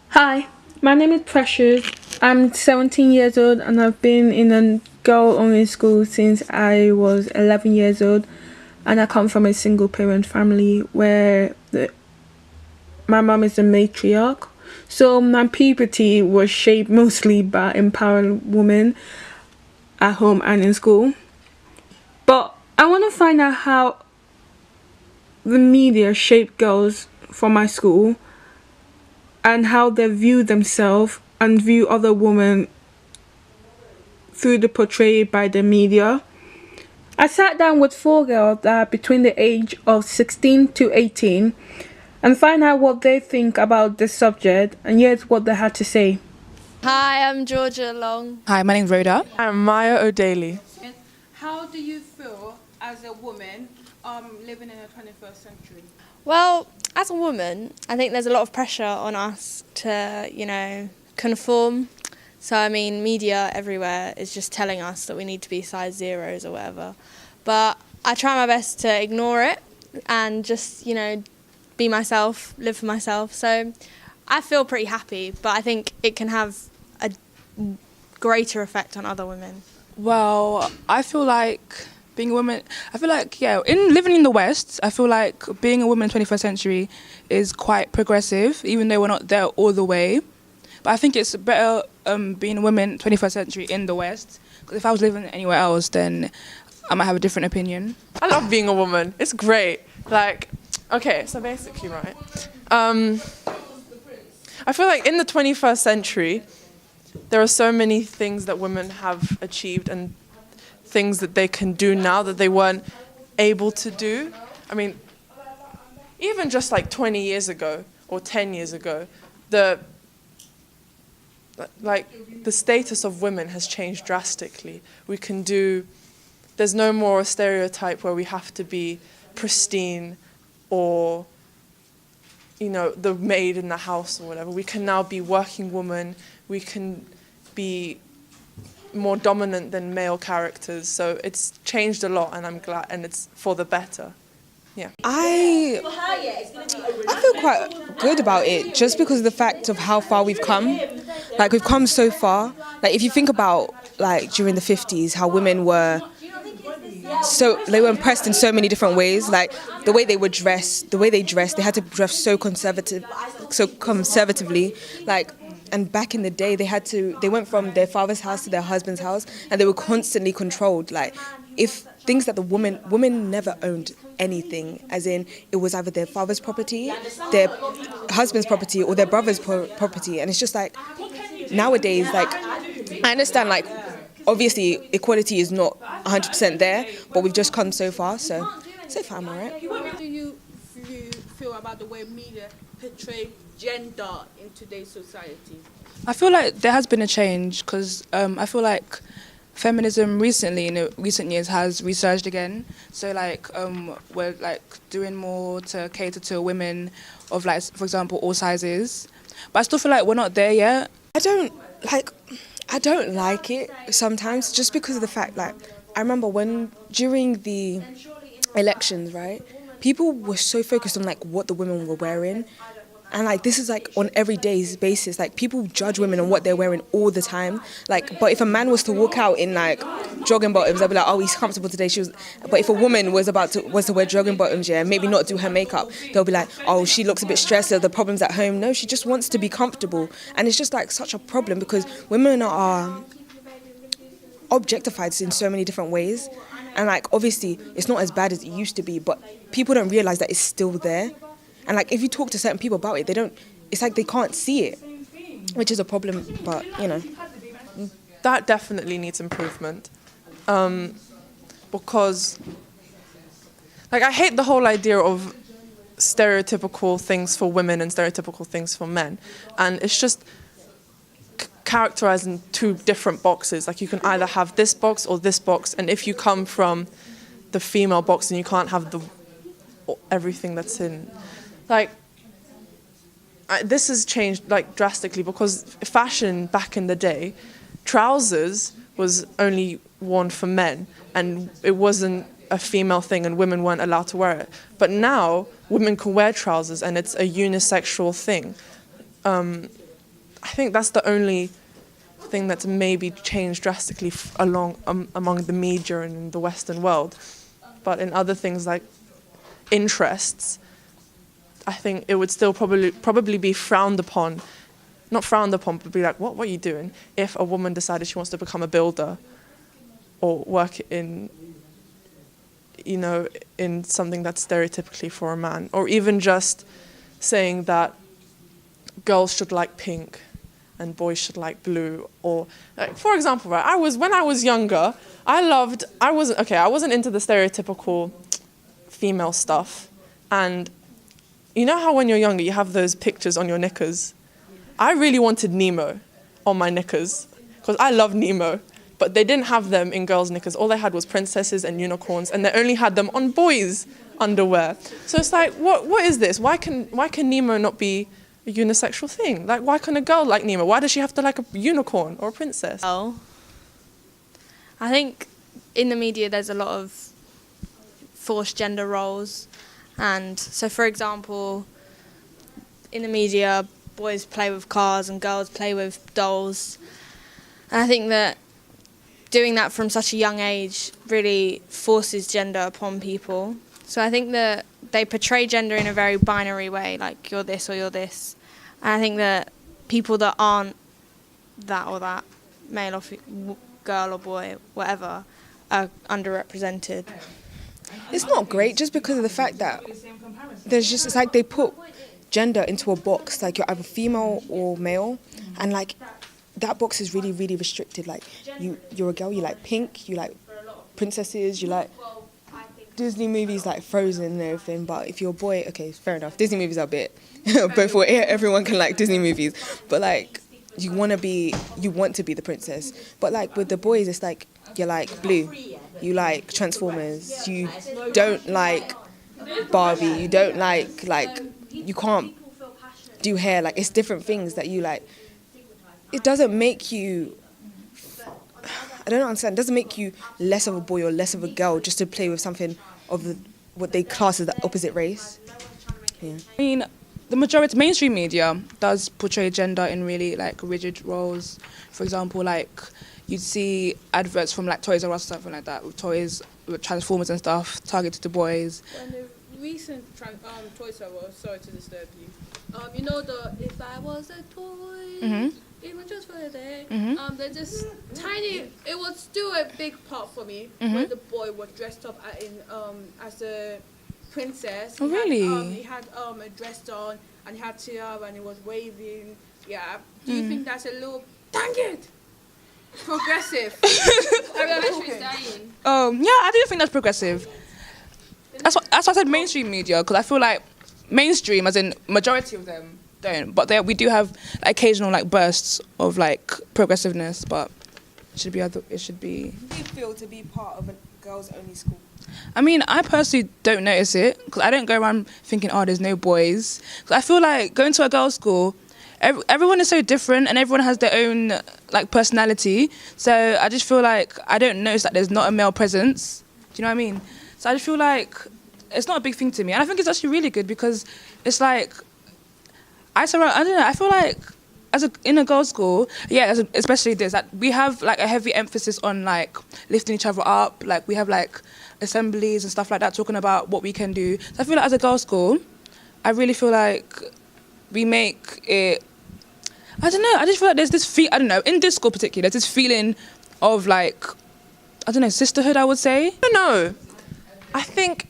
Hi, my name is Precious. I'm 17 years old and I've been in a girl only school since I was 11 years old. And I come from a single parent family where my mom is the matriarch. So my puberty was shaped mostly by empowering women at home and in school. But I want to find out how the media shaped girls from my school and how they view themselves and view other women through the portrayed by the media. I sat down with four girls that are between the age of 16 to 18 and find out what they think about this subject and yet what they had to say. Hi, I'm Georgia Long. Hi, my name's Rhoda. I'm Maya O'Daly. How do you feel as a woman living in the 21st century? Well, as a woman, I think there's a lot of pressure on us to, conform. So, media everywhere is just telling us that we need to be size zeros or whatever. But I try my best to ignore it and just, be myself, live for myself. So I feel pretty happy, but I think it can have a greater effect on other women. Well, I feel like being a woman, in living in the West, I feel like being a woman in the 21st century is quite progressive, even though we're not there all the way. But I think it's better being a woman 21st century in the West, because if I was living anywhere else, then I might have a different opinion. I love being a woman. It's great. So basically, right, I feel like in the 21st century, there are so many things that women have achieved and things that they can do now that they weren't able to do. Even just like 20 years ago or 10 years ago, the status of women has changed drastically. There's no more a stereotype where we have to be pristine or, the maid in the house or whatever. We can now be working women. We can be more dominant than male characters. So it's changed a lot, and I'm glad, and it's for the better. Yeah. I feel quite good about it just because of the fact of how far we've come. Like, we've come so far. Like, if you think about, like, during the 50s, how women were they were oppressed in so many different ways. Like, the way they dressed, they had to dress so conservatively. Like, and back in the day, they went from their father's house to their husband's house, and they were constantly controlled. Like, if things that women never owned anything, as in it was either their father's property, their husband's property, or their brother's property. And it's just like, nowadays, like, I understand, like, obviously equality is not 100% there, but we've just come so far, so far I'm alright. What do you feel about the way media portray gender in today's society? I feel like there has been a change because I feel like feminism recently, in the recent years, has resurged again. So we're doing more to cater to women of, like, for example, all sizes. But I still feel like we're not there yet. I don't like it sometimes, just because of the fact, like, I remember during the elections, right, people were so focused on, like, what the women were wearing. And, like, this is, like, on every day's basis. Like, people judge women on what they're wearing all the time. Like, but if a man was to walk out in, like, jogging bottoms, they'll be like, oh, he's comfortable today. But if a woman was to wear jogging bottoms, yeah, maybe not do her makeup, they'll be like, oh, she looks a bit stressed, there are the problems at home. No, she just wants to be comfortable. And it's just, like, such a problem because women are objectified in so many different ways. And, like, obviously, it's not as bad as it used to be, but people don't realise that it's still there. And, like, if you talk to certain people about it, it's like they can't see it, which is a problem, but, That definitely needs improvement. Because, like, I hate the whole idea of stereotypical things for women and stereotypical things for men. And it's just characterized in two different boxes. Like, you can either have this box or this box, and if you come from the female box, then you can't have everything that's in. Like, this has changed, like, drastically, because fashion back in the day, trousers was only worn for men, and it wasn't a female thing, and women weren't allowed to wear it. But now, women can wear trousers, and it's a unisexual thing. think that's the only thing that's maybe changed drastically among the media and in the Western world. But in other things like interests, I think it would still probably be frowned upon. Not frowned upon, but be like, what are you doing? If a woman decided she wants to become a builder or work in, in something that's stereotypically for a man, or even just saying that girls should like pink and boys should like blue, or like, for example, right? When I was younger, I wasn't into the stereotypical female stuff, and you know how when you're younger you have those pictures on your knickers? I really wanted Nemo on my knickers because I love Nemo, but they didn't have them in girls' knickers. All they had was princesses and unicorns, and they only had them on boys' underwear. So it's like, what is this? Why can Nemo not be a unisexual thing? Like, why can a girl like Nemo? Why does she have to like a unicorn or a princess? Oh, I think in the media there's a lot of forced gender roles, and so for example, in the media, boys play with cars and girls play with dolls, and I think that doing that from such a young age really forces gender upon people. So I think that they portray gender in a very binary way, like you're this or you're this. And I think that people that aren't that or that, male or girl or boy, whatever, are underrepresented. It's not great just because of the fact that it's like they put gender into a box, like you're either female or male, and like that box is really, really restricted. Like you're a girl, you like pink, you like princesses, you like Disney movies like Frozen and everything. But if you're a boy, okay, fair enough. Disney movies are a bit both ways. Everyone can like Disney movies, but like you want to be the princess. But like with the boys, it's like you like Blue, you like Transformers, you don't like Barbie, you don't like you can't do hair. Like it's different things that you like. It doesn't make you, I don't understand, it doesn't make you less of a boy or less of a girl just to play with something of what they class as the opposite race. Yeah. I mean, the majority, mainstream media does portray gender in really like rigid roles. For example, like you'd see adverts from like Toys R Us or something like that, with toys, with Transformers and stuff, targeted to boys. And the recent Toys R Us, sorry to disturb you, you know the If I Was a Toy, Mm-hmm. even just for a day, Mm-hmm. they're just tiny, it was still a big part for me, Mm-hmm. where the boy was dressed up as a princess. Oh, really? He had a dress on, and he had tiara, and he was waving. Yeah. Do you think that's a little, dang it, progressive? Elementary dying. Yeah, I do think that's progressive. That's why I said mainstream media, because I feel like mainstream, as in majority of them, don't. But we do have occasional like bursts of like progressiveness, but it should be It should be. How do you feel to be part of a girls-only school? I mean, I personally don't notice it because I don't go around thinking, oh, there's no boys. Because I feel like going to a girls' school, everyone is so different and everyone has their own like personality. So I just feel like I don't notice that there's not a male presence. Do you know what I mean? So I just feel like it's not a big thing to me, and I think it's actually really good because it's like I don't know. I feel like in a girls' school, especially this, that we have like a heavy emphasis on like lifting each other up. Like we have like assemblies and stuff like that, talking about what we can do. So I feel like as a girls' school, I really feel like we make it. I don't know. I just feel like there's this I don't know. In this school particularly, there's this feeling of like, I don't know, sisterhood, I would say. I don't know. I think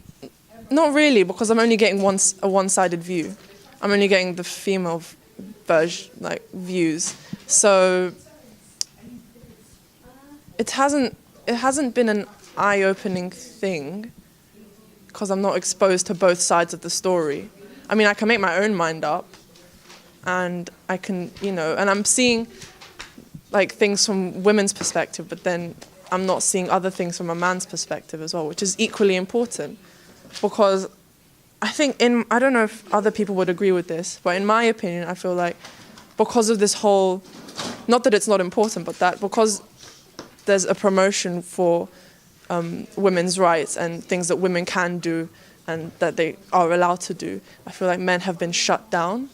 not really, because I'm only getting a one-sided view. I'm only getting the female version, like views. So it hasn't been an eye-opening thing because I'm not exposed to both sides of the story. I mean, I can make my own mind up, and I can, and I'm seeing like things from women's perspective, but then I'm not seeing other things from a man's perspective as well, which is equally important. Because I think I don't know if other people would agree with this, but in my opinion, I feel like because of this whole, not that it's not important, but that because there's a promotion for women's rights and things that women can do and that they are allowed to do, I feel like men have been shut down.